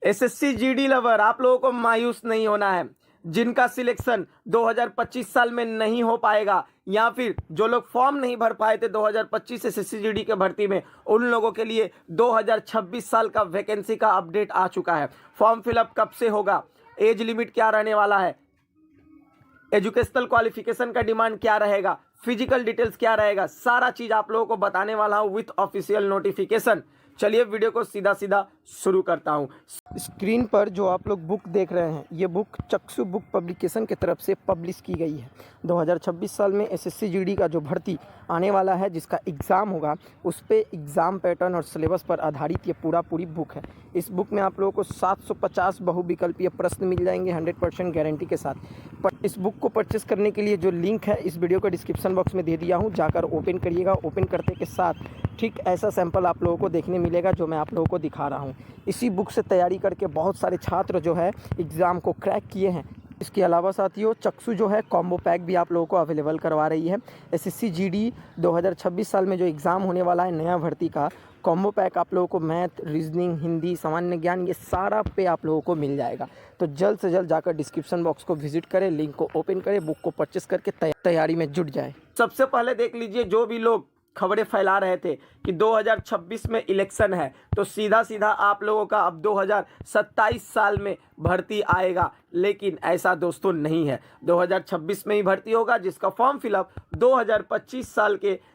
SSC GD lover, आप लोगों को मायूस नहीं होना है। जिनका सिलेक्शन 2025 साल में नहीं हो पाएगा या फिर जो लोग फॉर्म नहीं भर पाए थे 2025 एसएससी जीडी के भर्ती में, उन लोगों के लिए 2026 साल का वैकेंसी का अपडेट आ चुका है। फॉर्म फिलअप कब से होगा, एज लिमिट क्या रहने वाला है, एजुकेशनल क्वालिफिकेशन का डिमांड क्या रहेगा, फिजिकल डिटेल्स क्या रहेगा, सारा चीज आप लोगों को बताने वाला हूं विथ ऑफिशियल नोटिफिकेशन। चलिए वीडियो को सीधा सीधा शुरू करता हूं। स्क्रीन पर जो आप लोग बुक देख रहे हैं, ये बुक चक्षु बुक पब्लिकेशन की तरफ से पब्लिश की गई है। 2026 साल में एसएससी जीडी का जो भर्ती आने वाला है, जिसका एग्ज़ाम होगा, उस पर एग्ज़ाम पैटर्न और सिलेबस पर आधारित ये पूरी बुक है। इस बुक में आप लोगों को 750 बहुविकल्पीय प्रश्न मिल जाएंगे 100% गारंटी के साथ। पर इस बुक को परचेस करने के लिए जो लिंक है इस वीडियो के डिस्क्रिप्शन बॉक्स में दे दिया हूँ, जाकर ओपन करिएगा। ओपन करते के साथ ठीक ऐसा सैंपल आप लोगों को देखने मिलेगा जो मैं आप लोगों को दिखा रहा हूँ। इसी बुक से तैयारी करके बहुत सारे छात्र जो है एग्ज़ाम को क्रैक किए हैं। इसके अलावा साथियों, चक्षु जो है कॉम्बो पैक भी आप लोगों को अवेलेबल करवा रही है। एसएससी जीडी 2026 साल में जो एग्ज़ाम होने वाला है नया भर्ती का, कॉम्बो पैक आप लोगों को मैथ, रीजनिंग, हिंदी, सामान्य ज्ञान, ये सारा पे आप लोगों को मिल जाएगा। तो जल्द से जल्द जाकर डिस्क्रिप्शन बॉक्स को विजिट करें, लिंक को ओपन करें, बुक को परचेस करके तैयारी में जुट जाए। सबसे पहले देख लीजिए, जो भी लोग खबरें फैला रहे थे कि 2026 में इलेक्शन है, तो सीधा सीधा आप लोगों का अब 2027 साल में भर्ती आएगा, लेकिन ऐसा दोस्तों नहीं है। 2026 में ही भर्ती होगा, जिसका फॉर्म फिलअप 2025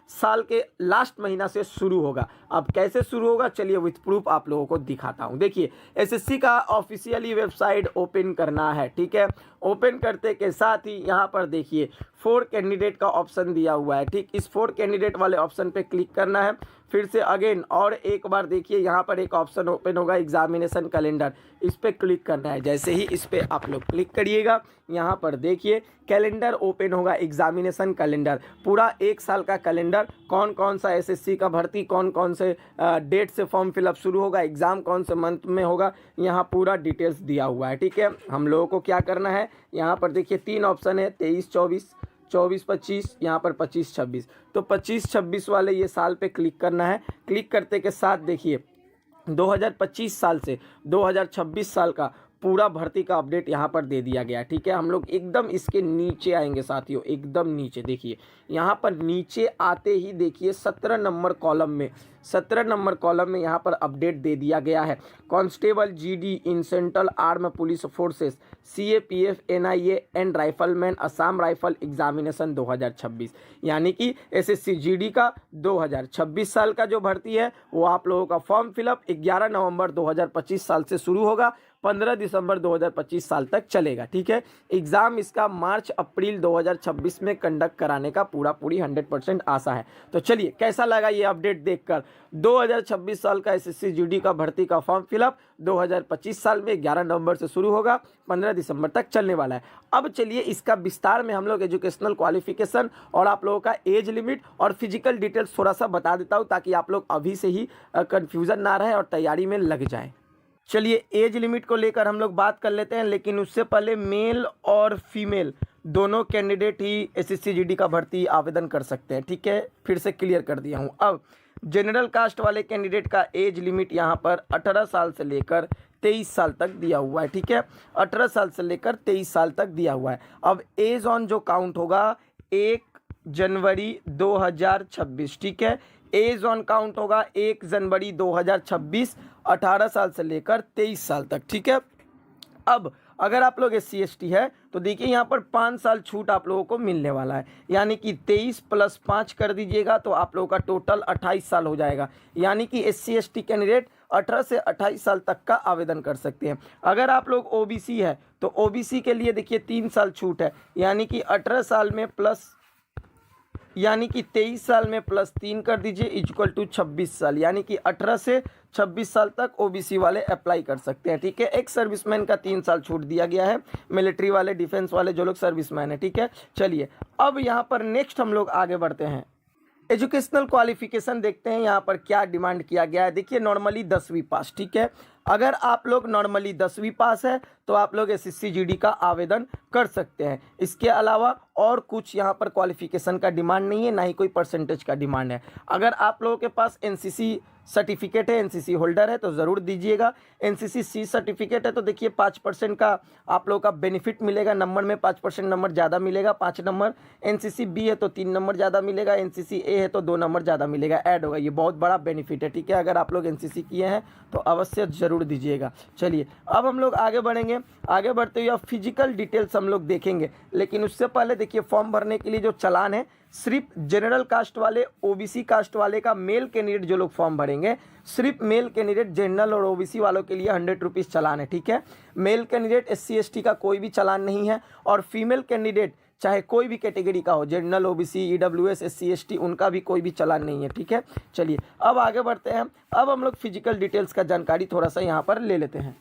साल के लास्ट महीना से शुरू होगा। अब कैसे शुरू होगा, चलिए विथ प्रूफ आप लोगों को दिखाता हूं। देखिए, एसएससी का ऑफिशियली वेबसाइट ओपन करना है, ठीक है। ओपन करते के साथ ही यहाँ पर देखिए 4 कैंडिडेट का ऑप्शन दिया हुआ है, ठीक। इस 4 कैंडिडेट वाले ऑप्शन पे क्लिक करना है। फिर से अगेन और एक बार देखिए, यहाँ पर एक ऑप्शन ओपन होगा एग्जामिनेशन कैलेंडर, इस पर क्लिक करना है। जैसे ही इस पर आप लोग क्लिक करिएगा, यहाँ पर देखिए कैलेंडर ओपन होगा, एग्जामिनेशन कैलेंडर, पूरा 1 साल का कैलेंडर, कौन कौन सा एसएससी का भर्ती, कौन कौन से डेट से फॉर्म फिलअप शुरू होगा, एग्ज़ाम कौन से मंथ में होगा, यहाँ पूरा डिटेल्स दिया हुआ है, ठीक है। हम लोगों को क्या करना है, यहाँ पर देखिए 3 ऑप्शन है, 23-24, 24-25, यहाँ पर 25-26। तो 25-26 वाले ये साल पे क्लिक करना है। क्लिक करते के साथ देखिए 2025 साल से 2026 साल का पूरा भर्ती का अपडेट यहाँ पर दे दिया गया, ठीक है। हम लोग एकदम इसके नीचे आएंगे साथियों, एकदम नीचे देखिए, यहाँ पर नीचे आते ही देखिए 17 नंबर कॉलम में यहाँ पर अपडेट दे दिया गया है। Constable GD in central arm police forces, CAPF, NIA and rifleman, Assam rifle examination 2026, यानी कि एसएससी जीडी का 2026 साल का जो भर्ती है वो आप लोगों का फॉर्म फिलअप 11 नवंबर 2025 साल से शुरू होगा, 15 दिसंबर 2025 साल तक चलेगा, ठीक है। एग्ज़ाम इसका मार्च अप्रैल 2026 में कंडक्ट कराने का पूरी 100% आशा है। तो चलिए, कैसा लगा ये अपडेट देखकर। 2026 साल का एसएससी जीडी का भर्ती का फॉर्म फिलअप 2025 साल में 11 नवंबर से शुरू होगा, 15 दिसंबर तक चलने वाला है। अब चलिए इसका विस्तार में हम लोग एजुकेशनल क्वालिफिकेशन और आप लोगों का एज लिमिट और फिजिकल डिटेल्स थोड़ा सा बता देता हूँ, ताकि आप लोग अभी से ही कन्फ्यूज़न ना रहे और तैयारी में लग जाए। चलिए, एज लिमिट को लेकर हम लोग बात कर लेते हैं, लेकिन उससे पहले मेल और फीमेल दोनों कैंडिडेट ही एसएससी जीडी का भर्ती आवेदन कर सकते हैं, ठीक है। फिर से क्लियर कर दिया हूं। अब जनरल कास्ट वाले कैंडिडेट का एज लिमिट यहां पर 18 साल से लेकर 23 साल तक दिया हुआ है, ठीक है। 18 साल से लेकर 23 साल तक दिया हुआ है। अब एज ऑन जो काउंट होगा 1 जनवरी 2026, ठीक है। एज ऑन काउंट होगा 1 जनवरी 2026, 18 साल से लेकर 23 साल तक, ठीक है। अब अगर आप लोग SC ST है तो देखिए यहाँ पर 5 साल छूट आप लोगों को मिलने वाला है, यानी कि 23 + 5 कर दीजिएगा तो आप लोगों का टोटल 28 साल हो जाएगा। यानी कि SC ST कैंडिडेट 18 से 28 साल तक का आवेदन कर सकते हैं। अगर आप लोग OBC है तो OBC के लिए देखिए 3 साल छूट है, यानी कि 18 साल में प्लस, यानी कि 23 साल में +3 कर दीजिए इक्वल टू 26 साल, यानी कि 18 से 26 साल तक ओबीसी वाले अप्लाई कर सकते हैं, ठीक है। एक सर्विसमैन का 3 साल छूट दिया गया है, मिलिट्री वाले, डिफेंस वाले जो लोग सर्विसमैन है, ठीक है। चलिए अब यहाँ पर नेक्स्ट हम लोग आगे बढ़ते हैं, एजुकेशनल क्वालिफिकेशन देखते हैं यहाँ पर क्या डिमांड किया गया है। देखिए नॉर्मली 10वीं पास, ठीक है। अगर आप लोग नॉर्मली 10वीं पास है तो आप लोग एसएससी जीडी का आवेदन कर सकते हैं। इसके अलावा और कुछ यहाँ पर क्वालिफिकेशन का डिमांड नहीं है, ना ही कोई परसेंटेज का डिमांड है। अगर आप लोगों के पास एनसीसी सर्टिफिकेट है, एनसीसी होल्डर है तो ज़रूर दीजिएगा। एनसीसी सी सर्टिफिकेट है तो देखिए 5% का आप लोगों का बेनिफिट मिलेगा, नंबर में 5% नंबर ज़्यादा मिलेगा, 5 नंबर। एनसीसी बी है तो 3 नंबर ज़्यादा मिलेगा, एनसीसी ए है तो 2 नंबर ज़्यादा मिलेगा, ऐड होगा। ये बहुत बड़ा बेनिफिट है, ठीक है। अगर आप लोग एनसीसी किए हैं तो अवश्य ज़रूर दीजिएगा। चलिए अब हम लोग आगे बढ़ेंगे। आगे बढ़ते हुए फिजिकल डिटेल्स हम लोग देखेंगे, लेकिन उससे पहले देखिए फॉर्म भरने के लिए जो चालान है, सिर्फ जनरल कास्ट वाले, ओबीसी कास्ट वाले का मेल कैंडिडेट जो लोग फॉर्म भरेंगे, सिर्फ मेल कैंडिडेट जनरल और ओबीसी वालों के लिए 100 रुपीज़ चालान है, ठीक है। मेल कैंडिडेट एससी एसटी का कोई भी चालान नहीं है, और फीमेल कैंडिडेट चाहे कोई भी कैटेगरी का हो, general, OBC, EWS, SC ST, उनका भी कोई भी चालान नहीं है, ठीक है। चलिए अब आगे बढ़ते हैं। अब हम लोग फिजिकल डिटेल्स का जानकारी थोड़ा सा यहाँ पर ले लेते हैं।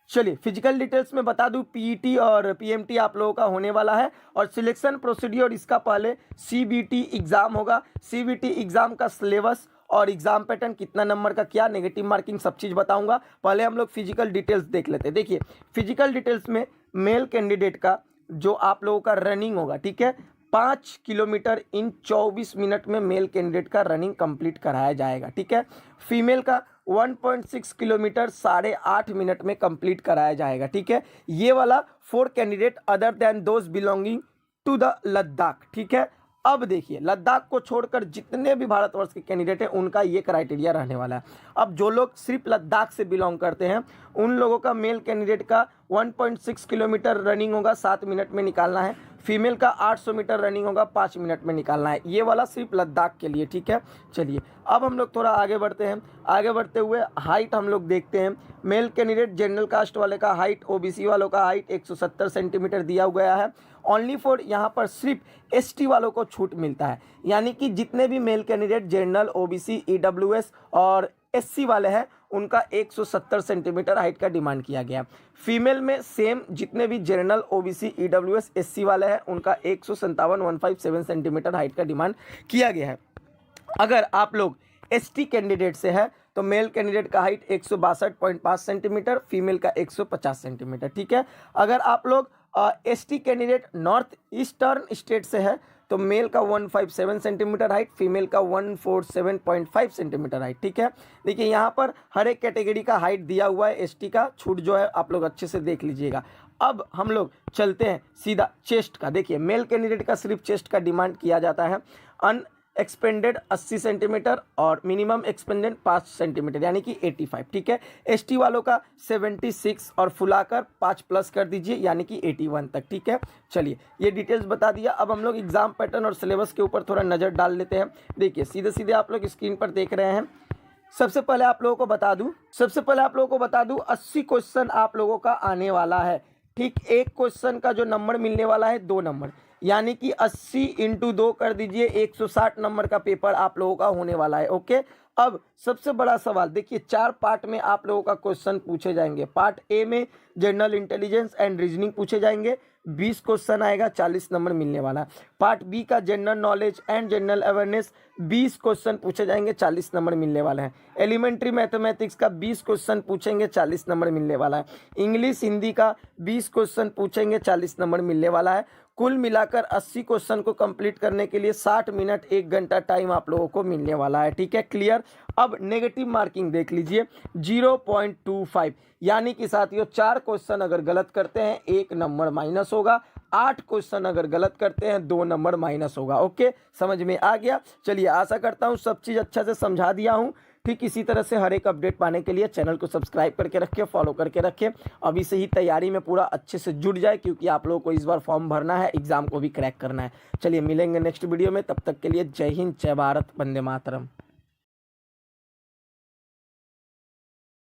चलिए फिजिकल डिटेल्स में बता दूं, पीईटी और पीएमटी आप लोगों का होने वाला है, और सिलेक्शन प्रोसीड्योर इसका पहले सीबीटी एग्ज़ाम होगा। सीबीटी एग्ज़ाम का सिलेबस और एग्ज़ाम पैटर्न, कितना नंबर का क्या, नेगेटिव मार्किंग, सब चीज़ बताऊंगा। पहले हम लोग फिजिकल डिटेल्स देख लेते हैं। देखिए फिजिकल डिटेल्स में मेल कैंडिडेट का जो आप लोगों का रनिंग होगा, ठीक है, 5 किलोमीटर इन 24 मिनट में मेल कैंडिडेट का रनिंग कंप्लीट कराया जाएगा, ठीक है। फीमेल का 1.6 किलोमीटर 8.5 मिनट में कंप्लीट कराया जाएगा, ठीक है। ये वाला for candidate other than those belonging to the Ladakh, ठीक है। अब देखिए लद्दाख को छोड़कर जितने भी भारतवर्ष के कैंडिडेट हैं उनका ये क्राइटेरिया रहने वाला है। अब जो लोग सिर्फ लद्दाख से बिलोंग करते हैं उन लोगों का मेल कैंडिडेट का 1.6 किलोमीटर रनिंग होगा, 7 मिनट में निकालना है। फीमेल का 800 मीटर रनिंग होगा, 5 मिनट में निकालना है। ये वाला सिर्फ लद्दाख के लिए, ठीक है। चलिए अब हम लोग थोड़ा आगे बढ़ते हैं। आगे बढ़ते हुए हाइट हम लोग देखते हैं। मेल कैंडिडेट जनरल कास्ट वाले का हाइट, ओबीसी वालों का हाइट 170 सेंटीमीटर दिया गया है। ओनली फॉर यहाँ पर सिर्फ एसटी वालों को छूट मिलता है, यानी कि जितने भी male candidate general, OBC, EWS और एससी वाले हैं उनका 170 सेंटीमीटर हाइट का डिमांड किया गया। फीमेल में सेम, जितने भी जनरल, ओबीसी, ईडब्ल्यूएस, एससी वाले हैं उनका 157 सेंटीमीटर हाइट का डिमांड किया गया है। अगर आप लोग एसटी कैंडिडेट से है तो मेल कैंडिडेट का हाइट 162.5 सेंटीमीटर, फीमेल का 150 सेंटीमीटर, ठीक है। अगर आप लोग ST candidate north eastern state से है तो मेल का 157 सेंटीमीटर हाइट, फीमेल का 147.5 सेंटीमीटर हाइट, ठीक है। देखिए यहाँ पर हर एक कैटेगरी का हाइट दिया हुआ है। एसटी का छूट जो है आप लोग अच्छे से देख लीजिएगा। अब हम लोग चलते हैं सीधा चेस्ट का। देखिए मेल कैंडिडेट का सिर्फ चेस्ट का डिमांड किया जाता है। एक्सपेंडेड 80 सेंटीमीटर और मिनिमम एक्सपेंडेड 5 सेंटीमीटर यानी कि 85, ठीक है। एसटी वालों का 76 और फुलाकर 5 प्लस कर दीजिए यानी कि 81 तक, ठीक है। चलिए ये डिटेल्स बता दिया। अब हम लोग एग्जाम पैटर्न और सिलेबस के ऊपर थोड़ा नज़र डाल लेते हैं। देखिए सीधे सीधे आप लोग स्क्रीन पर देख रहे हैं। सबसे पहले आप लोगों को बता दूं 80 क्वेश्चन आप लोगों का आने वाला है, ठीक। एक क्वेश्चन का जो नंबर मिलने वाला है 2 नंबर, यानी कि 80 × 2 कर दीजिए, 160 नंबर का पेपर आप लोगों का होने वाला है, ओके। अब सबसे बड़ा सवाल देखिए, 4 पार्ट में आप लोगों का क्वेश्चन पूछे जाएंगे। पार्ट ए में जनरल इंटेलिजेंस एंड रीजनिंग पूछे जाएंगे, 20 क्वेश्चन आएगा, 40 नंबर मिलने वाला है। पार्ट बी का general knowledge and general awareness 20 question पूछे जाएंगे, 40 नंबर मिलने वाला है। एलिमेंट्री मैथमेटिक्स का 20 क्वेश्चन पूछेंगे, 40 नंबर मिलने वाला है। इंग्लिश हिंदी का 20 क्वेश्चन पूछेंगे, 40 नंबर मिलने वाला है। कुल मिलाकर 80 क्वेश्चन को कंप्लीट करने के लिए 60 मिनट 1 घंटा टाइम आप लोगों को मिलने वाला है, ठीक है। क्लियर। अब नेगेटिव मार्किंग देख लीजिए 0.25, यानी कि साथियों 4 क्वेश्चन अगर गलत करते हैं 1 नंबर माइनस होगा, 8 क्वेश्चन अगर गलत करते हैं 2 नंबर माइनस होगा, ओके। समझ में आ गया। चलिए आशा करता हूँ सब चीज़ अच्छा से समझा दिया हूँ। ठीक इसी तरह से हर एक अपडेट पाने के लिए चैनल को सब्सक्राइब करके रखिए, फॉलो करके रखिए। अभी से ही तैयारी में पूरा अच्छे से जुट जाए, क्योंकि आप लोगों को इस बार फॉर्म भरना है, एग्जाम को भी क्रैक करना है। चलिए मिलेंगे नेक्स्ट वीडियो में, तब तक के लिए जय हिंद, जय भारत, वंदे मातरम।